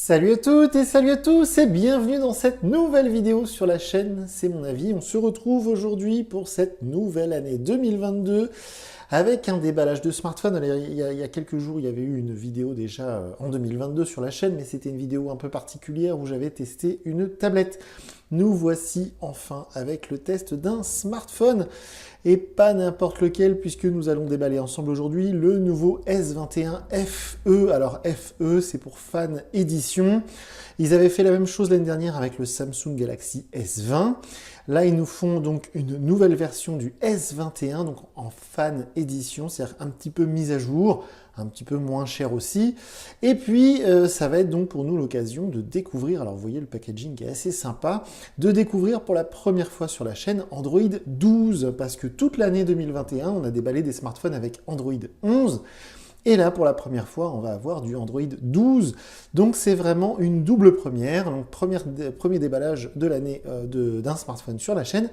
Salut à toutes et salut à tous et bienvenue dans cette nouvelle vidéo sur la chaîne C'est mon avis. On se retrouve aujourd'hui pour cette nouvelle année 2022 avec un déballage de smartphone. Alors, il y a quelques jours, il y avait eu une vidéo déjà en 2022 sur la chaîne, mais c'était une vidéo un peu particulière où j'avais testé une tablette. Nous voici enfin avec le test d'un smartphone et pas n'importe lequel puisque nous allons déballer ensemble aujourd'hui le nouveau S21 FE. Alors FE, c'est pour Fan Edition. Ils avaient fait la même chose l'année dernière avec le Samsung Galaxy S20. Là, ils nous font donc une nouvelle version du S21, donc en Fan Edition, c'est-à-dire un petit peu mise à jour, un petit peu moins cher aussi. Et puis, ça va être donc pour nous l'occasion de découvrir, alors vous voyez le packaging est assez sympa, de découvrir pour la première fois sur la chaîne Android 12, parce que toute l'année 2021, on a déballé des smartphones avec Android 11. Et là, pour la première fois, on va avoir du Android 12. Donc, c'est vraiment une double première. Donc, premier déballage de l'année d'un smartphone sur la chaîne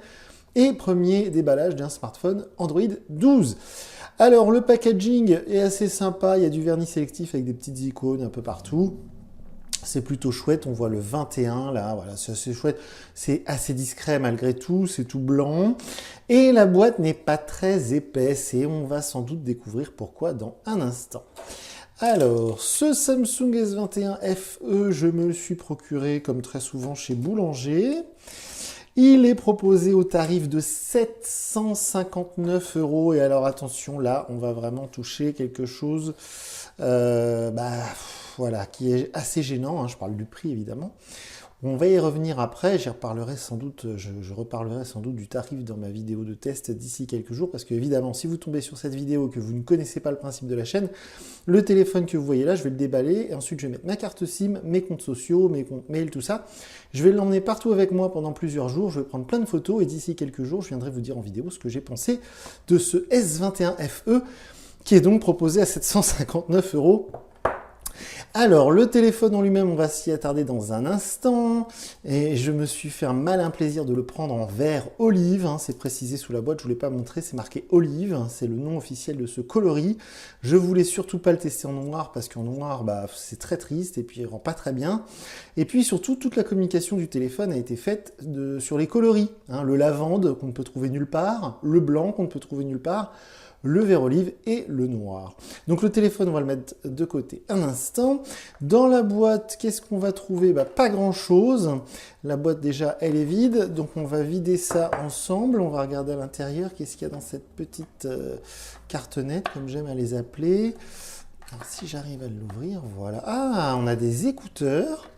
et premier déballage d'un smartphone Android 12. Alors, le packaging est assez sympa. Il y a du vernis sélectif avec des petites icônes un peu partout. C'est plutôt chouette, on voit le 21 là, voilà, c'est assez chouette, c'est assez discret malgré tout, c'est tout blanc. Et la boîte n'est pas très épaisse et on va sans doute découvrir pourquoi dans un instant. Alors, ce Samsung S21 FE, je me le suis procuré comme très souvent chez Boulanger. Il est proposé au tarif de 759 € et alors attention, là, on va vraiment toucher quelque chose, voilà, qui est assez gênant, hein, je parle du prix évidemment. On va y revenir après, j'y reparlerai sans doute, je reparlerai sans doute du tarif dans ma vidéo de test d'ici quelques jours, parce que évidemment, si vous tombez sur cette vidéo et que vous ne connaissez pas le principe de la chaîne, le téléphone que vous voyez là, je vais le déballer, et ensuite je vais mettre ma carte SIM, mes comptes sociaux, mes comptes mail, tout ça. Je vais l'emmener partout avec moi pendant plusieurs jours, je vais prendre plein de photos, et d'ici quelques jours, je viendrai vous dire en vidéo ce que j'ai pensé de ce S21 FE, qui est donc proposé à 759 €. Alors, le téléphone en lui-même, on va s'y attarder dans un instant. Et je me suis fait un malin plaisir de le prendre en vert olive. Hein, c'est précisé sous la boîte, je ne vous l'ai pas montré, c'est marqué olive. Hein, c'est le nom officiel de ce coloris. Je voulais surtout pas le tester en noir parce qu'en noir, c'est très triste et puis il rend pas très bien. Et puis surtout, toute la communication du téléphone a été faite sur les coloris. Hein, le lavande qu'on ne peut trouver nulle part, le blanc qu'on ne peut trouver nulle part, le vert olive et le noir. Donc le téléphone, on va le mettre de côté un instant. Dans la boîte, qu'est-ce qu'on va trouver? Pas grand-chose. La boîte, déjà, elle est vide. Donc on va vider ça ensemble. On va regarder à l'intérieur. Qu'est-ce qu'il y a dans cette petite cartonnette, comme j'aime à les appeler. Alors, si j'arrive à l'ouvrir, voilà. Ah, on a des écouteurs.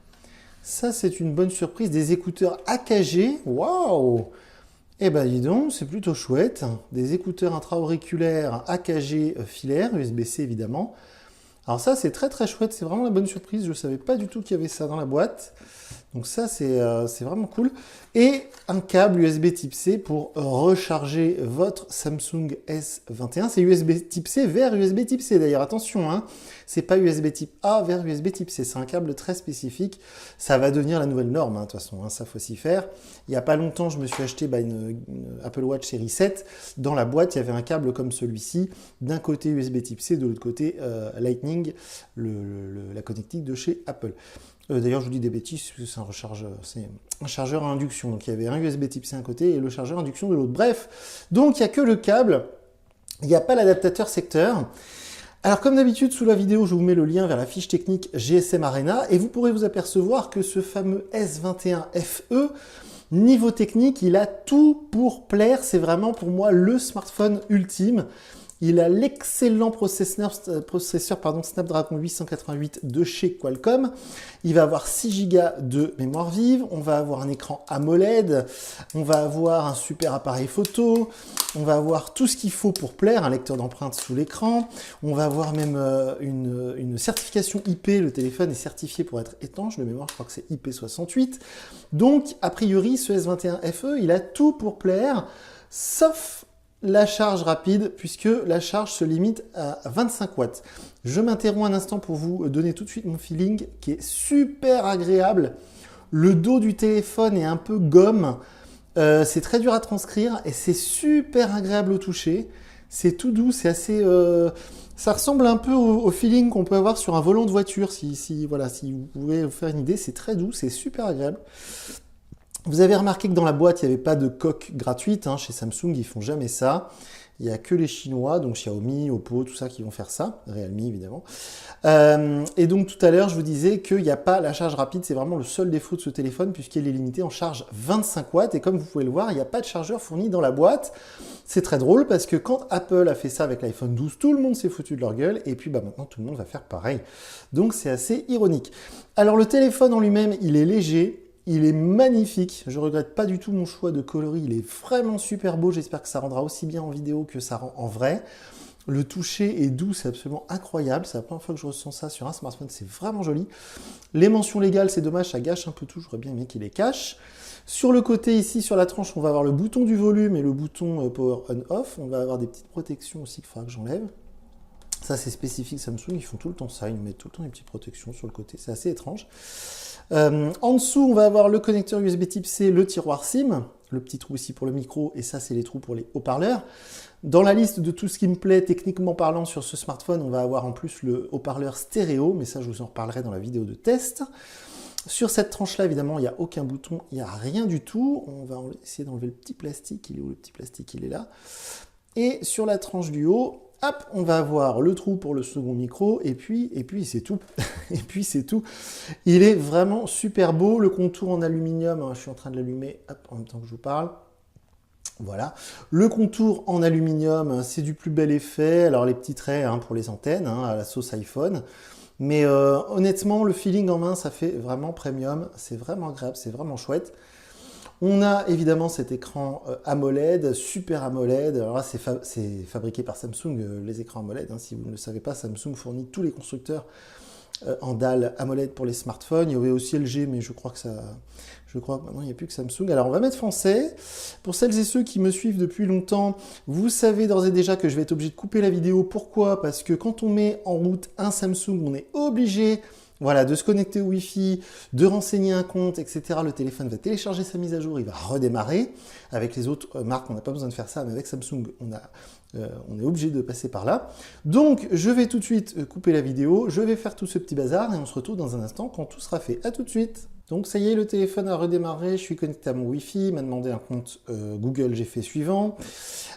Ça, c'est une bonne surprise. Des écouteurs AKG. Waouh! Eh ben dis donc, c'est plutôt chouette. Des écouteurs intra-auriculaires AKG filaire, USB-C évidemment. Alors ça, c'est très très chouette, c'est vraiment la bonne surprise. Je ne savais pas du tout qu'il y avait ça dans la boîte. Donc ça, c'est vraiment cool. Et un câble USB type C pour recharger votre Samsung S21. C'est USB type C vers USB type C d'ailleurs, attention, hein. C'est pas USB type A vers USB type C. C'est un câble très spécifique. Ça va devenir la nouvelle norme, hein, de toute façon, hein, ça faut s'y faire. Il n'y a pas longtemps, je me suis acheté une Apple Watch série 7. Dans la boîte, il y avait un câble comme celui-ci. D'un côté USB type C, de l'autre côté Lightning, la connectique de chez Apple. D'ailleurs, je vous dis des bêtises, c'est un chargeur à induction. Donc, il y avait un USB type C d'un côté et le chargeur à induction de l'autre. Bref, donc il n'y a que le câble. Il n'y a pas l'adaptateur secteur. Alors, comme d'habitude, sous la vidéo, je vous mets le lien vers la fiche technique GSM Arena et vous pourrez vous apercevoir que ce fameux S21 FE, niveau technique, il a tout pour plaire. C'est vraiment pour moi le smartphone ultime. Il a l'excellent processeur Snapdragon 888 de chez Qualcomm. Il va avoir 6 Go de mémoire vive. On va avoir un écran AMOLED. On va avoir un super appareil photo. On va avoir tout ce qu'il faut pour plaire, un lecteur d'empreintes sous l'écran. On va avoir même une certification IP. Le téléphone est certifié pour être étanche. De mémoire, je crois que c'est IP68. Donc, a priori, ce S21 FE, il a tout pour plaire, sauf la charge rapide, puisque la charge se limite à 25 watts. Je m'interromps un instant pour vous donner tout de suite mon feeling, qui est super agréable. Le dos du téléphone est un peu gomme. C'est très dur à transcrire et c'est super agréable au toucher. C'est tout doux, c'est assez... Ça ressemble un peu au feeling qu'on peut avoir sur un volant de voiture, voilà, si vous pouvez vous faire une idée, c'est très doux, c'est super agréable. Vous avez remarqué que dans la boîte, il n'y avait pas de coque gratuite, hein. Chez Samsung, ils font jamais ça. Il n'y a que les Chinois, donc Xiaomi, Oppo, tout ça qui vont faire ça, Realme évidemment. Et donc tout à l'heure, je vous disais qu'il n'y a pas la charge rapide, c'est vraiment le seul défaut de ce téléphone puisqu'il est limité en charge 25 watts. Et comme vous pouvez le voir, il n'y a pas de chargeur fourni dans la boîte. C'est très drôle parce que quand Apple a fait ça avec l'iPhone 12, tout le monde s'est foutu de leur gueule. Et puis maintenant, tout le monde va faire pareil. Donc c'est assez ironique. Alors le téléphone en lui-même, il est léger. Il est magnifique, je regrette pas du tout mon choix de coloris, il est vraiment super beau, j'espère que ça rendra aussi bien en vidéo que ça rend en vrai. Le toucher est doux, c'est absolument incroyable, c'est la première fois que je ressens ça sur un smartphone, c'est vraiment joli. Les mentions légales, c'est dommage, ça gâche un peu tout, j'aurais bien aimé qu'il les cache. Sur le côté ici, sur la tranche, on va avoir le bouton du volume et le bouton Power On-Off, on va avoir des petites protections aussi qu'il faudra que j'enlève. Ça c'est spécifique Samsung, ils font tout le temps ça, ils mettent tout le temps des petites protections sur le côté, c'est assez étrange. En dessous, on va avoir le connecteur USB type C, le tiroir SIM, le petit trou ici pour le micro, et ça, c'est les trous pour les haut-parleurs. Dans la liste de tout ce qui me plaît, techniquement parlant, sur ce smartphone, on va avoir en plus le haut-parleur stéréo, mais ça, je vous en reparlerai dans la vidéo de test. Sur cette tranche-là, évidemment, il n'y a aucun bouton, il n'y a rien du tout. On va essayer d'enlever le petit plastique. Il est où le petit plastique? Il est là. Et sur la tranche du haut, hop, on va avoir le trou pour le second micro, et puis c'est tout. Et puis c'est tout. Il est vraiment super beau. Le contour en aluminium, hein, je suis en train de l'allumer en même temps que je vous parle. Voilà. Le contour en aluminium, c'est du plus bel effet. Alors les petits traits hein, pour les antennes, hein, à la sauce iPhone. Mais honnêtement, le feeling en main, ça fait vraiment premium. C'est vraiment agréable, c'est vraiment chouette. On a évidemment cet écran AMOLED, Super AMOLED. Alors là, c'est fabriqué par Samsung, les écrans AMOLED. Hein. Si vous ne le savez pas, Samsung fournit tous les constructeurs en dalle AMOLED pour les smartphones. Il y avait aussi LG, mais je crois que maintenant, il n'y a plus que Samsung. Alors, on va mettre français. Pour celles et ceux qui me suivent depuis longtemps, vous savez d'ores et déjà que je vais être obligé de couper la vidéo. Pourquoi? Parce que quand on met en route un Samsung, on est obligé de se connecter au Wi-Fi, de renseigner un compte, etc. Le téléphone va télécharger sa mise à jour, il va redémarrer. Avec les autres marques, on n'a pas besoin de faire ça, mais avec Samsung, on est obligé de passer par là. Donc, je vais tout de suite couper la vidéo, je vais faire tout ce petit bazar et on se retrouve dans un instant quand tout sera fait. À tout de suite. Donc ça y est, le téléphone a redémarré, je suis connecté à mon Wi-Fi, il m'a demandé un compte Google, j'ai fait suivant.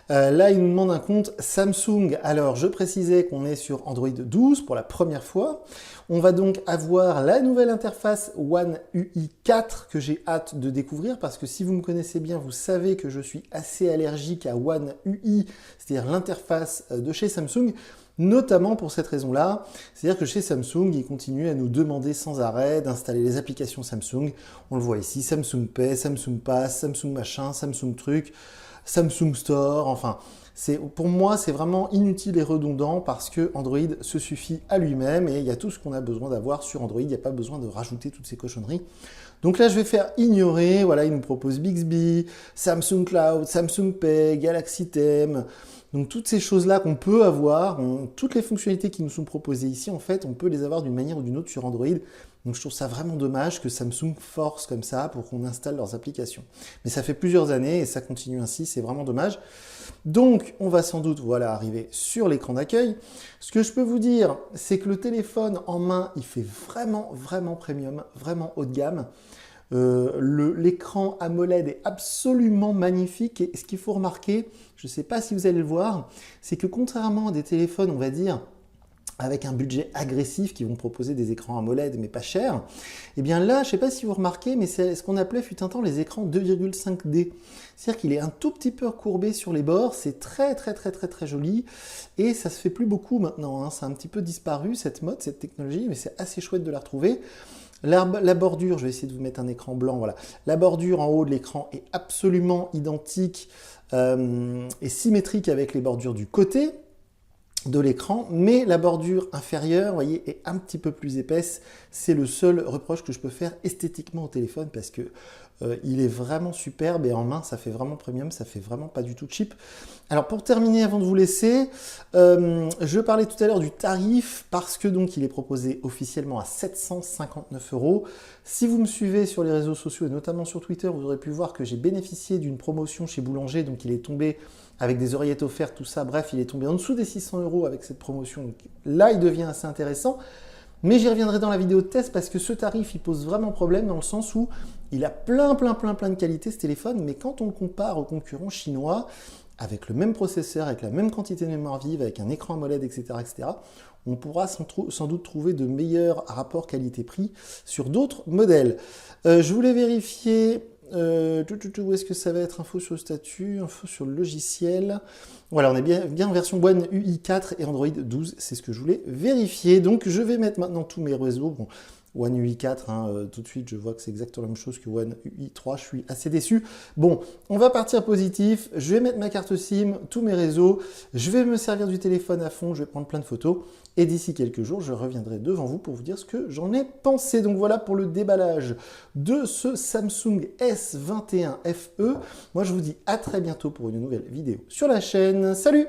Là, il nous demande un compte Samsung. Alors, je précisais qu'on est sur Android 12 pour la première fois. On va donc avoir la nouvelle interface One UI 4 que j'ai hâte de découvrir parce que si vous me connaissez bien, vous savez que je suis assez allergique à One UI, c'est-à-dire l'interface de chez Samsung. Notamment pour cette raison-là, c'est-à-dire que chez Samsung, ils continuent à nous demander sans arrêt d'installer les applications Samsung. On le voit ici, Samsung Pay, Samsung Pass, Samsung machin, Samsung truc, Samsung Store, enfin, pour moi, c'est vraiment inutile et redondant parce que Android se suffit à lui-même et il y a tout ce qu'on a besoin d'avoir sur Android, il n'y a pas besoin de rajouter toutes ces cochonneries. Donc là, je vais faire ignorer, voilà, il nous propose Bixby, Samsung Cloud, Samsung Pay, Galaxy Theme. Donc toutes ces choses-là qu'on peut avoir, toutes les fonctionnalités qui nous sont proposées ici, en fait, on peut les avoir d'une manière ou d'une autre sur Android. Donc je trouve ça vraiment dommage que Samsung force comme ça pour qu'on installe leurs applications. Mais ça fait plusieurs années et ça continue ainsi, c'est vraiment dommage. Donc on va sans doute arriver sur l'écran d'accueil. Ce que je peux vous dire, c'est que le téléphone en main, il fait vraiment, vraiment premium, vraiment haut de gamme. L'écran AMOLED est absolument magnifique et ce qu'il faut remarquer, je ne sais pas si vous allez le voir, c'est que contrairement à des téléphones, on va dire, avec un budget agressif qui vont proposer des écrans AMOLED mais pas chers, et bien là, je ne sais pas si vous remarquez, mais c'est ce qu'on appelait fut un temps les écrans 2,5D. C'est-à-dire qu'il est un tout petit peu courbé sur les bords, c'est très très très très très joli et ça se fait plus beaucoup maintenant, hein. C'est un petit peu disparu cette mode, cette technologie, mais c'est assez chouette de la retrouver. La bordure, je vais essayer de vous mettre un écran blanc, voilà. La bordure en haut de l'écran est absolument identique et symétrique avec les bordures du côté de l'écran, mais la bordure inférieure, vous voyez, est un petit peu plus épaisse. C'est le seul reproche que je peux faire esthétiquement au téléphone parce que Il est vraiment superbe et en main, ça fait vraiment premium, ça fait vraiment pas du tout cheap. Alors pour terminer, avant de vous laisser, je parlais tout à l'heure du tarif parce que donc il est proposé officiellement à 759 €. Si vous me suivez sur les réseaux sociaux et notamment sur Twitter, vous aurez pu voir que j'ai bénéficié d'une promotion chez Boulanger, donc il est tombé avec des oreillettes offertes, tout ça, bref, il est tombé en dessous des 600 € avec cette promotion. Donc là, il devient assez intéressant. Mais j'y reviendrai dans la vidéo de test parce que ce tarif, il pose vraiment problème dans le sens où il a plein de qualités ce téléphone, mais quand on le compare aux concurrents chinois, avec le même processeur, avec la même quantité de mémoire vive, avec un écran AMOLED, etc., on pourra sans doute trouver de meilleurs rapports qualité-prix sur d'autres modèles. Je voulais vérifier où est-ce que ça va être, info sur le statut, info sur le logiciel. Voilà, on est bien en version One UI 4 et Android 12, c'est ce que je voulais vérifier. Donc je vais mettre maintenant tous mes réseaux. Bon, One UI 4, tout de suite, je vois que c'est exactement la même chose que One UI 3, je suis assez déçu. Bon, on va partir positif, je vais mettre ma carte SIM, tous mes réseaux, je vais me servir du téléphone à fond, je vais prendre plein de photos, et d'ici quelques jours, je reviendrai devant vous pour vous dire ce que j'en ai pensé. Donc voilà pour le déballage de ce Samsung S21 FE. Moi, je vous dis à très bientôt pour une nouvelle vidéo sur la chaîne. Salut!